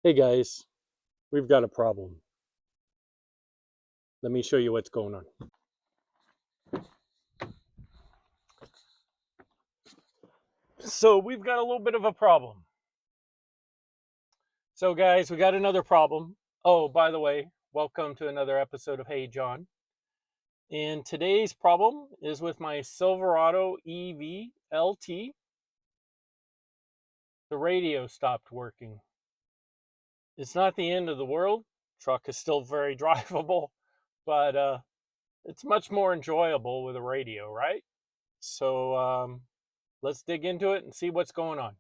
Hey guys, we've got a problem. Let me show you what's going on. So we've got a little bit of a problem. So guys, we got another problem. Oh, by the way, welcome to another episode of Hey John. And today's problem is with my Silverado EV LT. The radio stopped working. It's not the end of the world. Truck is still very drivable, but it's much more enjoyable with a radio, right? So let's dig into it and see what's going on.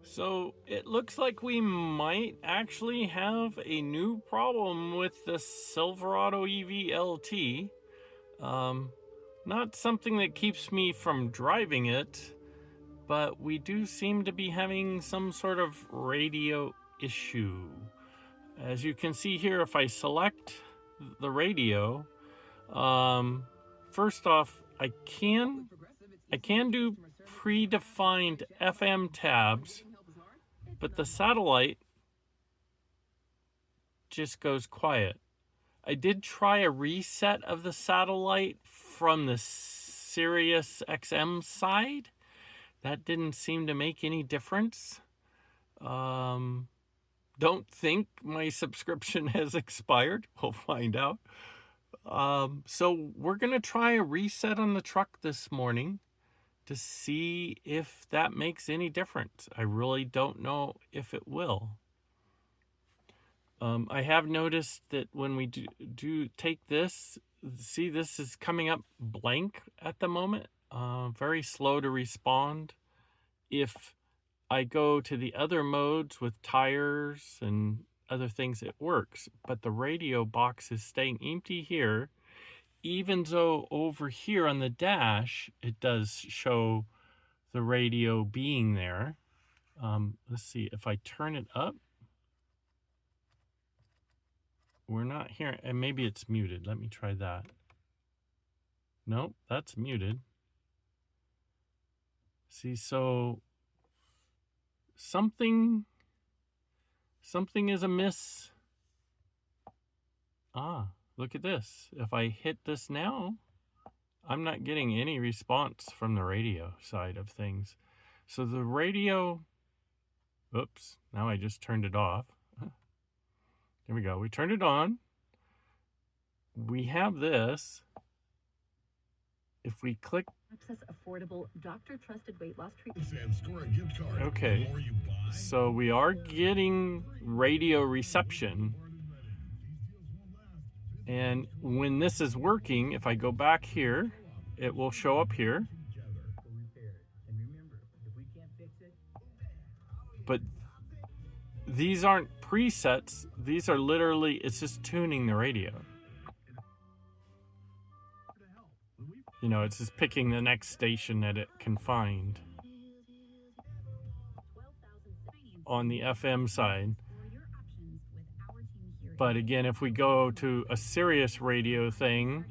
So it looks like we might actually have a new problem with the Silverado EV LT. Not something that keeps me from driving it, but we do seem to be having some sort of radio issue. As you can see here, if I select the radio, first off, I can do predefined FM tabs, but the satellite just goes quiet. I did try a reset of the satellite from the Sirius XM side. That didn't seem to make any difference. Don't think my subscription has expired. We'll find out. So we're going to try a reset on the truck this morning to see if that makes any difference. I really don't know if it will. I have noticed that when we do take this, see, this is coming up blank at the moment, very slow to respond. If I go to the other modes with tires and other things, it works, but the radio box is staying empty here, even though over here on the dash, it does show the radio being there. Let's see, if I turn it up, we're not hearing, and maybe it's muted. Let me try that. Nope, that's muted. See, so something is amiss. Look at this. If I hit this now, I'm not getting any response from the radio side of things. So the radio, oops, now I just turned it off. There we go. We turned it on. We have this. If we click, access affordable doctor trusted weight loss treatment and score a gift card. Okay. So we are getting radio reception. And when this is working, if I go back here, it will show up here. But these aren't presets. These are literally, it's just tuning the radio. You know, it's just picking the next station that it can find on the FM side. But again, if we go to a Sirius radio thing,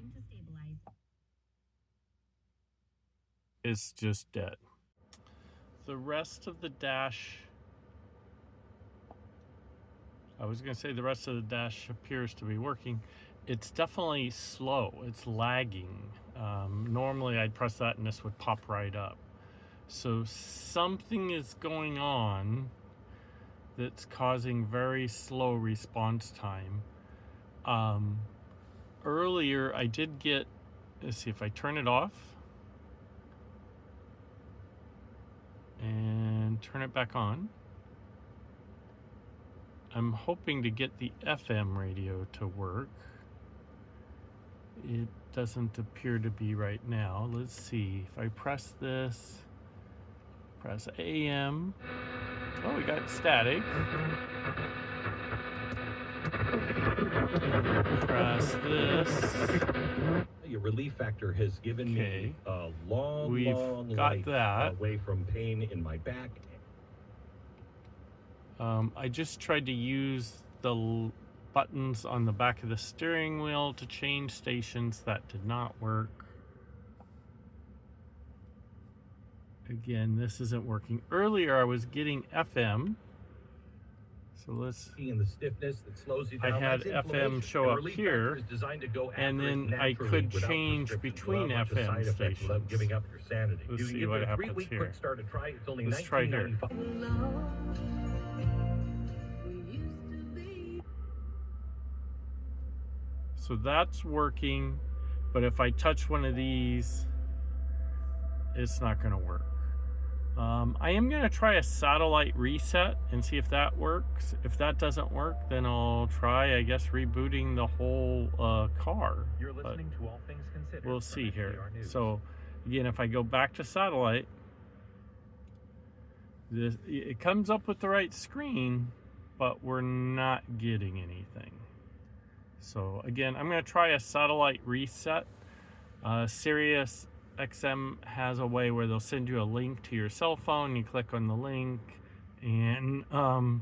it's just dead. The rest of the dash, I was going to say the rest of the dash appears to be working. It's definitely slow. It's lagging. Normally I'd press that and this would pop right up. So something is going on that's causing very slow response time. Earlier I did get, let's see if I turn it off and turn it back on. I'm hoping to get the FM radio to work. It doesn't appear to be right now. Let's see. If I press this, press AM. Oh, we got static. Press this. Your relief factor has given me a long got that away from pain in my back. I just tried to use the buttons on the back of the steering wheel to change stations. That did not work. Again, this isn't working. Earlier I was getting FM. So let's, And the stiffness that slows you I down. had That's FM show up Relief here, Factor is designed to go and after it then I naturally could without change restrictions, between without a bunch of FM side effects, without stations. giving up your sanity. Let's You see get what a happens 3-week here. quick start to try. It's only Let's try here. $19.95. So that's working, but if I touch one of these, it's not going to work. I am going to try a satellite reset and see if that works. If that doesn't work, then I'll try, I guess, rebooting the whole car. You're listening to All Things Considered. We'll see here. News. So again, if I go back to satellite, it comes up with the right screen, but we're not getting anything. So again, I'm going to try a satellite reset. Sirius XM has a way where they'll send you a link to your cell phone. You click on the link, and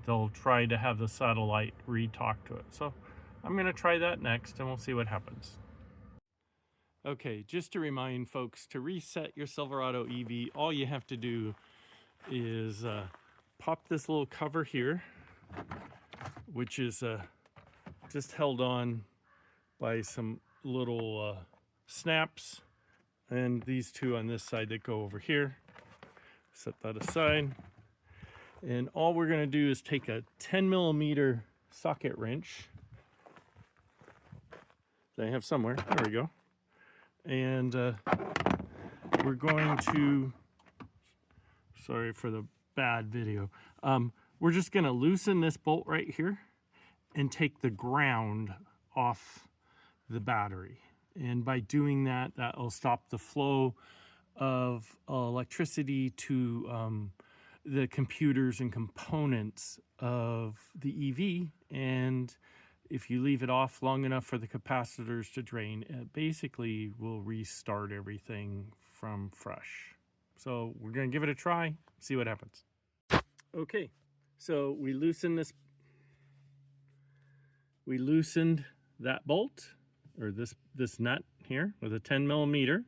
they'll try to have the satellite re-talk to it. So I'm going to try that next, and we'll see what happens. Okay, just to remind folks, to reset your Silverado EV, all you have to do is pop this little cover here, which is just held on by some little snaps, and these two on this side that go over here. Set that aside, and all we're going to do is take a 10mm socket wrench that I have somewhere. There we go. And we're going to, sorry for the bad video, we're just going to loosen this bolt right here and take the ground off the battery. And by doing that, that will stop the flow of electricity to the computers and components of the EV. And if you leave it off long enough for the capacitors to drain, it basically will restart everything from fresh. So we're going to give it a try, see what happens. Okay, so we loosened that bolt, or this nut here, with a 10mm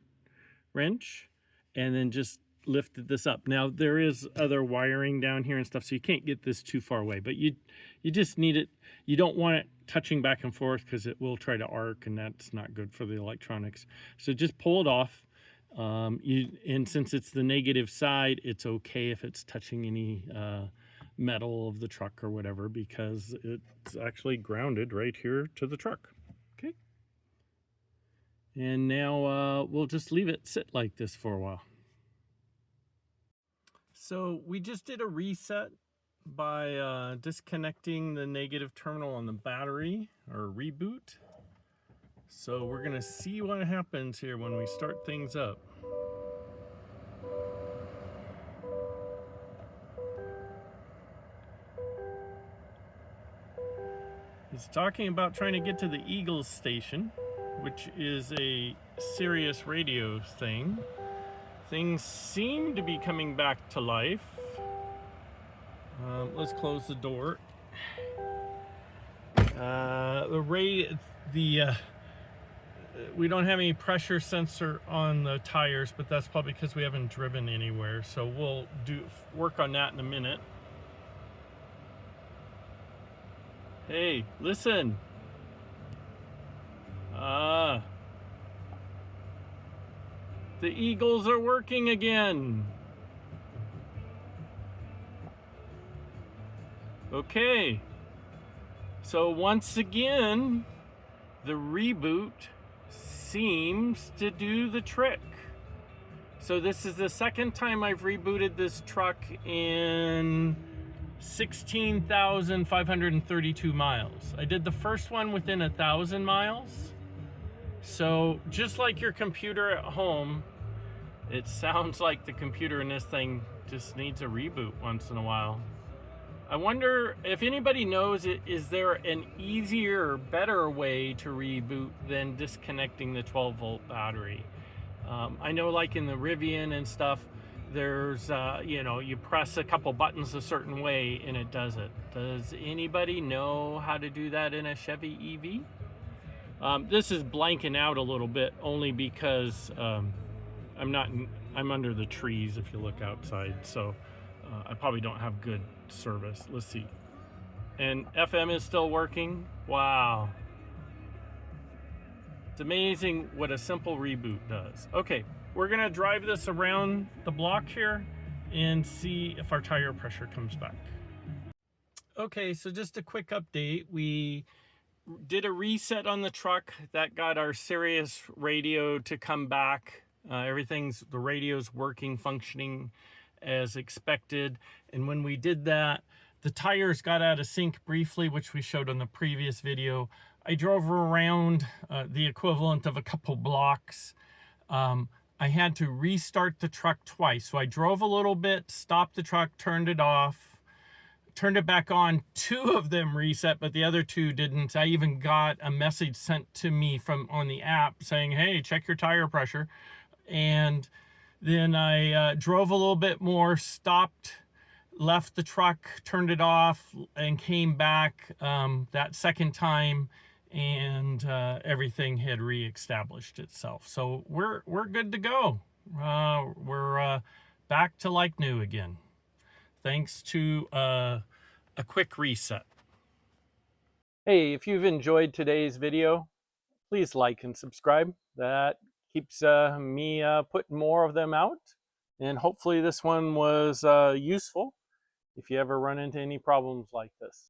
wrench, and then just lifted this up. Now there is other wiring down here and stuff, so you can't get this too far away, but you just need it. You don't want it touching back and forth because it will try to arc, and that's not good for the electronics. So just pull it off. And since it's the negative side, it's okay if it's touching any metal of the truck or whatever, because it's actually grounded right here to the truck. Okay. And now we'll just leave it sit like this for a while. So we just did a reset by disconnecting the negative terminal on the battery, or reboot. So we're gonna see what happens here when we start things up. It's talking about trying to get to the Eagles station, which is a Sirius radio thing. Things seem to be coming back to life. Let's close the door. We don't have any pressure sensor on the tires, but that's probably because we haven't driven anywhere. So we'll work on that in a minute. Hey, listen. The Eagles are working again. Okay. So once again, the reboot seems to do the trick. So this is the second time I've rebooted this truck in 16,532 miles. I did the first one within 1,000 miles. So just like your computer at home, it sounds like the computer in this thing just needs a reboot once in a while. I wonder if anybody knows, is there an easier, better way to reboot than disconnecting the 12-volt battery? I know, like in the Rivian and stuff, there's, you press a couple buttons a certain way and it does it. Does anybody know how to do that in a Chevy EV? This is blanking out a little bit only because I'm not I'm under the trees if you look outside, so I probably don't have good service. Let's see. And FM is still working. Wow. It's amazing what a simple reboot does. Okay, we're gonna drive this around the block here and see if our tire pressure comes back. Okay, so just a quick update. We did a reset on the truck that got our Sirius radio to come back. The radio's working, functioning as expected. And when we did that, the tires got out of sync briefly, which we showed on the previous video. I drove around the equivalent of a couple blocks. I had to restart the truck twice. So I drove a little bit, stopped the truck, turned it off, turned it back on. 2 of them reset, but the other 2 didn't. I even got a message sent to me from on the app saying, hey, check your tire pressure. And then I drove a little bit more, stopped, left the truck, turned it off, and came back that second time, and everything had re-established itself. So we're good to go. We're back to like new again, thanks to a quick reset. Hey, if you've enjoyed today's video, please like and subscribe. That keeps me putting more of them out. And hopefully this one was useful if you ever run into any problems like this.